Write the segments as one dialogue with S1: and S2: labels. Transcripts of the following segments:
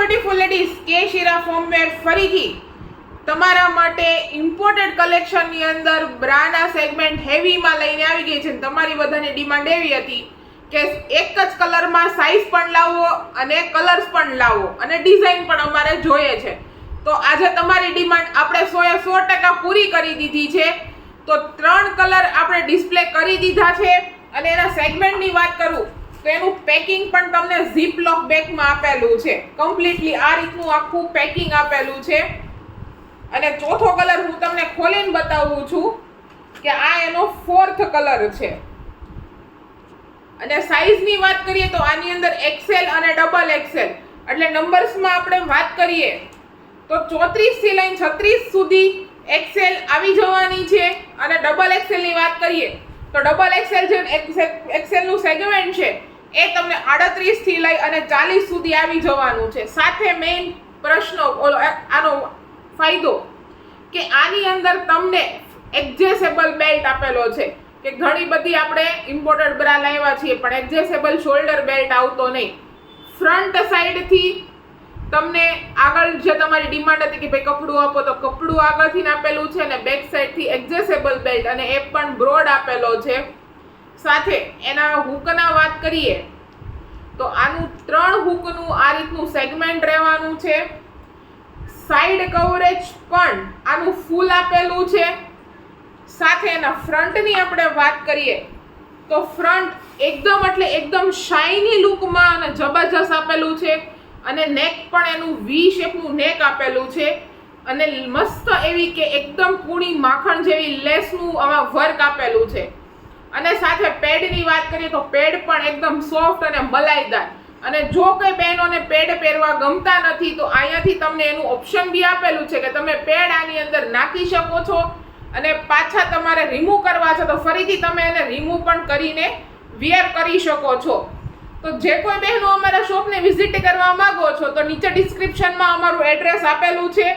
S1: Beautiful ladies, કે શિરા ફોર્મવેર ફરીથી તમારા માટે ઇમ્પોર્ટેડ કલેક્શનની અંદર બ્રાના સેગમેન્ટ હેવીમાં લઈને આવી ગઈ છે. તમારી બધાની ડિમાન્ડ એવી હતી કે એક જ કલરમાં સાઇઝ પણ લાવો અને કલર્સ પણ લાવો અને ડિઝાઇન પણ અમારે જોઈએ છે. તો આજે તમારી ડિમાન્ડ આપણે 100% પૂરી કરી દીધી છે. તો 3 કલર આપણે ડિસ્પ્લે કરી દીધા છે અને એના સેગમેન્ટની વાત કરું તો એનું પેકિંગ પણ તમને ઝીપ લોક બેગમાં આપેલું છે. કમ્પ્લીટલી આ રીતનું આખું પેકિંગ આપેલું છે. અને ચોથો કલર હું તમને ખોલીને બતાવું છું કે આ એનો 4th કલર છે. અને સાઈઝની વાત કરીએ તો આની અંદર XL અને XXL એટલે નંબર્સમાં આપણે વાત કરીએ તો 34 થી લઈને 36 સુધી XL આવી જવાની છે. અને XXL ની વાત કરીએ તો XXL જે XL નું સેગમેન્ટ છે એ તમને 38 થી લઈ અને 40 સુધી આવી જવાનું છે. સાથે મેઇન પ્રશ્ન આનો ફાયદો કે આની અંદર તમને એડજસ્ટેબલ બેલ્ટ આપેલો છે કે ઘણી બધી આપણે ઇમ્પોર્ટેડ બ્રા લાવ્યા છીએ પણ એડજસ્ટેબલ શોલ્ડર બેલ્ટ આવતો નહીં. ફ્રન્ટ સાઈડથી તમને આગળ જે તમારી ડિમાન્ડ હતી કે ભાઈ કપડું આપો તો કપડું આગળથી આપેલું છે અને બેક સાઈડથી એડજસ્ટેબલ બેલ્ટ અને એ પણ બ્રોડ આપેલો છે. સાથે એના હૂકના વાત કરીએ તો આનું 3 હૂકનું આ રીતનું સેગમેન્ટ રહેવાનું છે. સાઈડ કવરેજ પણ આનું ફૂલ આપેલું છે. સાથે એના ફ્રન્ટની આપણે વાત કરીએ તો ફ્રન્ટ એકદમ એટલે એકદમ શાઇની લુકમાં અને જબરજસ્ત આપેલું છે. અને નેક પણ એનું વી શેપનું નેક આપેલું છે અને મસ્ત એવી કે એકદમ કૂણી માખણ જેવી લેસનું આમાં વર્ક આપેલું છે. અને સાથે પેડની વાત કરીએ તો પેડ પણ એકદમ સોફ્ટ અને મલાઈદાર. અને જો કોઈ બહેનોને પેડ પહેરવા ગમતા નથી તો અહીંયાથી તમને એનું ઓપ્શન બી આપેલું છે કે તમે પેડ આની અંદર નાખી શકો છો અને પાછા તમારે રિમૂવ કરવા છે તો ફરીથી તમે એને રિમૂવ પણ કરીને વેર કરી શકો છો. તો જે કોઈ બહેનો અમારા શોપને વિઝિટ કરવા માંગો છો તો નીચે ડિસ્ક્રિપ્શનમાં અમારું એડ્રેસ આપેલું છે.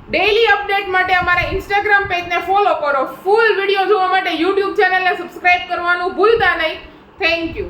S1: ડેઈલી અપડેટ માટે અમારા ઇન્સ્ટાગ્રામ પેજને ફોલો કરો. ફૂલ વિડીયો જોવા માટે યુટ્યુબ ચેનલને સબસ્ક્રાઇબ કરવાનું ભૂલતા નહીં. Thank you.